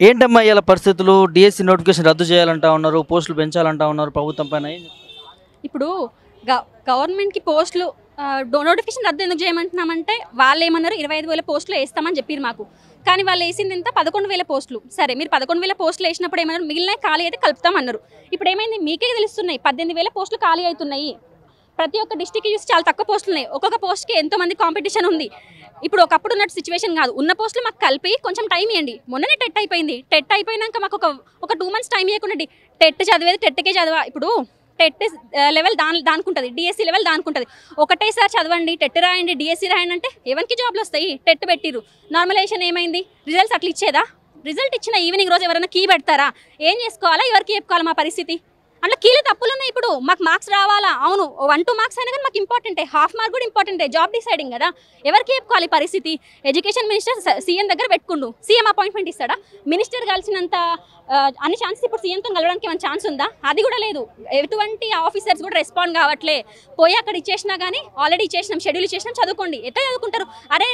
ఏంటమ్మా ఇలా పరిస్థితులు? డిఎస్సి నోటిఫికేషన్ రద్దు చేయాలంటా ఉన్నారు, పోస్టులు పెంచాలంటా ఉన్నారు ప్రభుత్వం పైన. ఇప్పుడు గవర్నమెంట్కి పోస్టులు నోటిఫికేషన్ రద్దు ఎందుకు చేయమంటున్నామంటే వాళ్ళు ఏమన్నారు 25,000 పోస్టులు వేస్తామని చెప్పారు మాకు. కానీ వాళ్ళు వేసింది ఎంత 11,000 పోస్టులు. సరే మీరు 11,000 పోస్టులు వేసినప్పుడు ఏమన్నారు మిగిలిన ఖాళీ అయితే కలుపుతామన్నారు. ఇప్పుడు ఏమైంది మీకే తెలుస్తున్నాయి 18,000 పోస్టులు ఖాళీ అవుతున్నాయి. ప్రతి ఒక్క డిస్టిక్కి చూసి చాలా తక్కువ పోస్టులు ఉన్నాయి. ఒక్కొక్క పోస్ట్కి ఎంతోమంది కాంపిటీషన్ ఉంది. ఇప్పుడు ఒకప్పుడు ఉన్నట్టు సిచ్యువేషన్ కాదు. ఉన్న పోస్టులు మాకు కలిపి కొంచెం టైం ఇవ్వండి. మొన్ననే టెట్ అయిపోయింది. టెట్ అయిపోయినాక మాకు ఒక 2 months టైం ఇవ్వకుండా టెట్ చదివేది టెట్కే చదవా. ఇప్పుడు టెట్ లెవెల్ దానికి డిఎస్సి లెవెల్ దానికి ఉంటుంది. ఒకటేసారి చదవండి, టెట్ రాయండి, డిఎస్సి రాయండి అంటే ఎవరికి జాబ్లు వస్తాయి? టెట్ పెట్టిరు. నార్మలైజేషన్ ఏమైంది? రిజల్ట్స్ అట్లా ఇచ్చేదా? రిజల్ట్ ఇచ్చిన ఈవినింగ్ రోజు ఎవరైనా కీ పెడతారా? ఏం చేసుకోవాలా? ఎవరికి చెప్పుకోవాలా మా పరిస్థితి? అట్లా కీలు తప్పులు ఉన్నాయి. ఇప్పుడు మాకు మార్క్స్ రావాలా? అవును 1-2 మార్క్స్ అయినా కానీ మాకు ఇంపార్టెంటే. హాఫ్ మార్క్ కూడా ఇంపార్టెంటే. జాబ్ డిసైడింగ్ కదా. ఎవరికి చెప్పుకోవాలి పరిస్థితి? ఎడ్యుకేషన్ మినిస్టర్ సీఎం దగ్గర పెట్టుకుండు. సీఎం అపాయింట్మెంట్ ఇస్తాడా? మినిస్టర్ కలిసినంత అన్ని ఛాన్సెస్ ఇప్పుడు సీఎంతో కలవడానికి ఏమైనా ఛాన్స్ ఉందా? అది కూడా లేదు. ఎటువంటి ఆఫీసర్స్ కూడా రెస్పాండ్ కావట్లే. పోయి అక్కడ ఇచ్చేసినా కానీ ఆల్రెడీ ఇచ్చేసినాం, షెడ్యూల్ ఇచ్చేసినాం, చదువుకోండి. ఎట్లా చదువుకుంటారు? అరే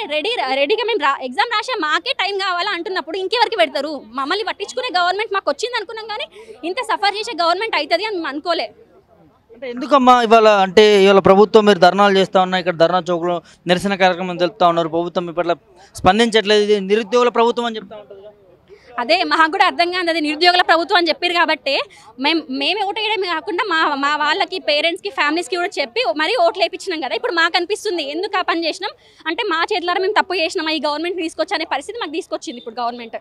రెడీగా మేము ఎగ్జామ్ రాసే మాకే టైం కావాలా అంటున్నప్పుడు ఇంకెవరికి పెడతారు? మమ్మల్ని పట్టించుకునే గవర్నమెంట్ మాకు వచ్చింది అనుకున్నాం కానీ ఇంత సఫర్ చేసే గవర్నమెంట్ అవుతుంది అని మేము అనుకోలే. అంటే ఎందుకమ్మా ఇవాళ ప్రభుత్వం మీరు ధర్నాలు చేస్తూ ఉన్నా, ఇక్కడ ధర్నా చౌక్లో నిరసన కార్యక్రమం తెలుపుతా ఉన్నారు, ప్రభుత్వం మీ పట్ల స్పందించట్లేదు, ఇది నిరుద్యోగుల ప్రభుత్వం అని చెప్తా ఉంటుంది. అదే మాకు కూడా అర్థం కాదు. అది నిరుద్యోగుల ప్రభుత్వం అని చెప్పారు కాబట్టి మేమే ఓటు వేయడమే కాకుండా మా వాళ్ళకి, పేరెంట్స్కి, ఫ్యామిలీస్కి కూడా చెప్పి మరీ ఓట్లు వేయించినాం కదా. ఇప్పుడు మాకు అనిపిస్తుంది ఎందుకు ఆ పని చేసినాం అంటే మా చేతులారా మేము తప్పు చేసినాం, ఈ గవర్నమెంట్ తీసుకొచ్చా అనే పరిస్థితి మాకు తీసుకొచ్చింది. ఇప్పుడు గవర్నమెంట్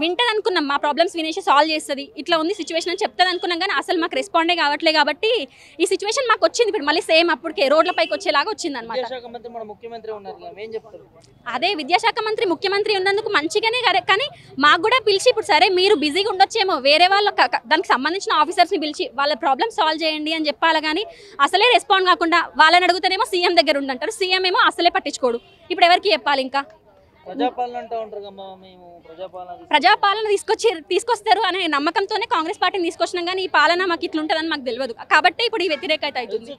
వింటది అనుకున్నాం, మా ప్రాబ్లమ్స్ వినేసి సాల్వ్ చేస్తుంది, ఇట్లా ఉంది సిచ్యువేషన్ అని చెప్తుంది అనుకున్నాం. కానీ అసలు మాకు రెస్పాండే కావట్లేదు కాబట్టి ఈ సిచ్యువేషన్ మాకు వచ్చింది. ఇప్పుడు మళ్ళీ సేమ్ అప్పటికే రోడ్లపైకి వచ్చేలాగా వచ్చింది అనమాట. అదే విద్యాశాఖ మంత్రి, ముఖ్యమంత్రి ఉన్నందుకు మంచిగానే, కానీ మాకు కూడా పిలిచి ఇప్పుడు సరే మీరు బిజీగా ఉండొచ్చేమో, వేరే వాళ్ళు దానికి సంబంధించిన ఆఫీసర్స్ని పిలిచి వాళ్ళ ప్రాబ్లమ్ సాల్వ్ చేయండి అని చెప్పాలి. కానీ అసలే రెస్పాండ్ కాకుండా వాళ్ళని అడుగుతానేమో సీఎం దగ్గర ఉండంటారు, సీఎం ఏమో అసలే పట్టించుకోడు. ఇప్పుడు ఎవరికి చెప్పాలి? ఇంకా ప్రజాపాలన తీసుకొస్తారు అనే నమ్మకంతోనే కాంగ్రెస్ పార్టీని తీసుకొచ్చినాం. కానీ ఈ పాలన మాకు ఇట్లా ఉంటుందని మాకు తెలియదు కాబట్టి ఇప్పుడు ఈ వ్యతిరేకత అవుతుంది.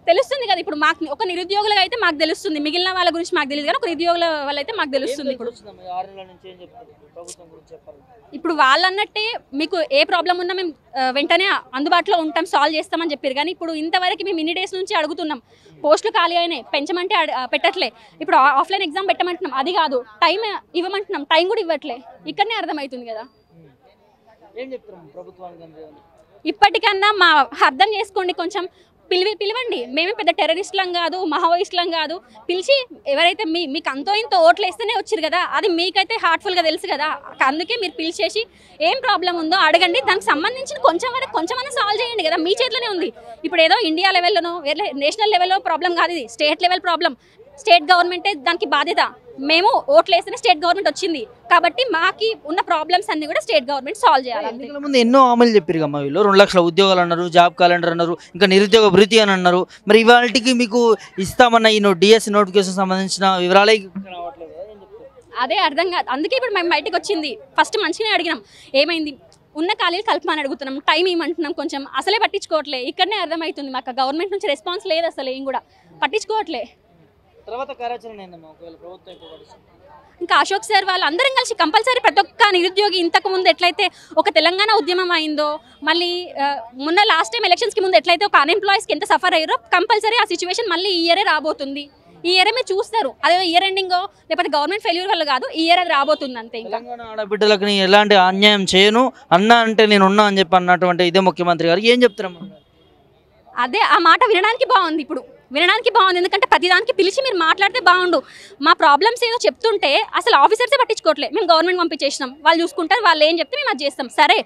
తెలుస్తుంది కదా ఇప్పుడు మాకు ఒక నిరుద్యోగులుగా అయితే మాకు తెలుస్తుంది, మిగిలిన వాళ్ళ గురించి మాకు తెలియదు కానీ ఒక నిరుద్యోగుల వాళ్ళ అయితే మాకు తెలుస్తుంది. ఇప్పుడు వాళ్ళు అన్నట్టే మీకు ఏ ప్రాబ్లం ఉన్నా మేము వెంటనే అందుబాటులో ఉంటాం, సాల్వ్ చేస్తామని చెప్పారు. కానీ ఇప్పుడు ఇంతవరకు మేము ఇన్ని డేస్ నుంచి అడుగుతున్నాం, పోస్టులు ఖాళీ అయినాయి, పెంచమంటే పెట్టట్లే. ఇప్పుడు ఆఫ్లైన్ ఎగ్జామ్ పెట్టమంటున్నాం, అది కాదు టైం ఇవ్వమంటున్నాం, టైం కూడా ఇవ్వట్లే. ఇక్కడనే అర్థమవుతుంది కదా. ఇప్పటికన్నా మా అర్థం చేసుకోండి, కొంచెం పిలవండి. మేమే పెద్ద టెర్రరిస్టులం కాదు, మావోయిస్టులం కాదు. పిలిచి ఎవరైతే మీకు అంతో ఇంతో ఓట్లు వేస్తేనే వచ్చారు కదా, అది మీకైతే హార్ట్ఫుల్గా తెలుసు కదా. అందుకే మీరు పిలిచేసి ఏం ప్రాబ్లం ఉందో అడగండి, దానికి సంబంధించిన కొంచెమన్నా సాల్వ్ చేయండి కదా. మీ చేతిలోనే ఉంది. ఇప్పుడు ఏదో ఇండియా లెవెల్లోనో నేషనల్ లెవెల్లో ప్రాబ్లం కాదు, ఇది స్టేట్ లెవెల్ ప్రాబ్లం. స్టేట్ గవర్నమెంటే దానికి బాధ్యత. మేము ఓట్లు వేస్తేనే స్టేట్ గవర్నమెంట్ వచ్చింది కాబట్టి మాకి ఉన్న ప్రాబ్లమ్స్ అన్ని కూడా స్టేట్ గవర్నమెంట్ సాల్వ్ చేయాలి. ముందు ఎన్నో హామీలు చెప్పారు అమ్మా, వీళ్ళు 2 లక్షల ఉద్యోగాలు అన్నారు, జాబ్ క్యాలెండర్ అన్నారు, ఇంకా నిరుద్యోగ భృతి అని అన్నారు. మరి ఇవాళకి మీకు ఇస్తామన్న ఈ డిఎస్సి నోటిఫికేషన్ సంబంధించిన వివరాలే రావట్లేదు. అదే అర్థం కాదు, అందుకే ఇప్పుడు మేము బయటకు వచ్చింది. ఫస్ట్ మంచిగానే అడిగినాం, ఏమైంది ఉన్న ఖాళీలు కల్పమని అడుగుతున్నాం, టైం ఏమంటున్నాం, కొంచెం అసలే పట్టించుకోవట్లే. ఇక్కడనే అర్థమవుతుంది మాకు గవర్నమెంట్ నుంచి రెస్పాన్స్ లేదు, అసలు ఏం కూడా పట్టించుకోవట్లే. ఇంకా అశోక్ సార్ వాళ్ళు అందరం కలిసి కంపల్సరీ ప్రతి ఒక్క నిరుద్యోగి ఇంతకు ముందు ఎట్లయితే ఒక తెలంగాణ ఉద్యమం అయిందో, మళ్ళీ మొన్న లాస్ట్ టైం ఎలక్షన్స్కి ముందు ఎట్లయితే ఒక అన్ఎంప్లాయీస్కి ఎంత సఫర్ అయ్యారో కంపల్సరీ ఆ సిచ్యువేషన్ మళ్ళీ ఈ ఇయరే రాబోతుంది. ఈ ఇయరే మీరు చూస్తారు, అదే ఇయర్ ఎండింగో లేకపోతే గవర్నమెంట్ ఫెయిల్యూర్ వల్ల కాదు, ఈ ఇయర్ అది రాబోతుంది అంతే. ఇంకా ఆడబిడ్డలకు నేను ఎలాంటి అన్యాయం చేయను అన్నా అంటే నేను ఉన్నా అని చెప్పి అన్నటువంటి ఇదే ముఖ్యమంత్రి గారు ఏం చెప్తారమ్మా? అదే ఆ మాట వినడానికి బాగుంది, ఇప్పుడు వినడానికి బాగుంది. ఎందుకంటే ప్రతిదానికి పిలిచి మీరు మాట్లాడితే బాగుండు. మా ప్రాబ్లమ్స్ ఏదో చెప్తుంటే అసలు ఆఫీసర్సే పట్టించుకోవట్లేదు. మేము గవర్నమెంట్ పంపించేసినాం, వాళ్ళు చూసుకుంటారు, వాళ్ళు ఏం చెప్తే మేము అది చేస్తాం. సరే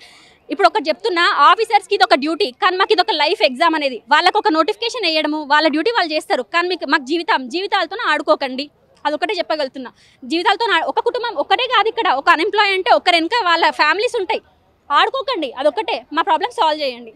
ఇప్పుడు ఒకటి చెప్తున్నా, ఆఫీసర్స్కి ఇది ఒక డ్యూటీ, కానీ మాకు ఇది ఒక లైఫ్ ఎగ్జామ్ అనేది. వాళ్ళకు ఒక నోటిఫికేషన్ వేయడము, వాళ్ళ డ్యూటీ వాళ్ళు చేస్తారు. కానీ మాకు జీవితాలతో ఆడుకోకండి, అదొకటే చెప్పగలుగుతున్నా. జీవితాలతో ఒక కుటుంబం ఒక్కటే కాదు, ఇక్కడ ఒక అన్ఎంప్లాయ్ అంటే ఒకరి వెనుక వాళ్ళ ఫ్యామిలీస్ ఉంటాయి. ఆడుకోకండి, అదొక్కటే. మా ప్రాబ్లమ్ సాల్వ్ చేయండి.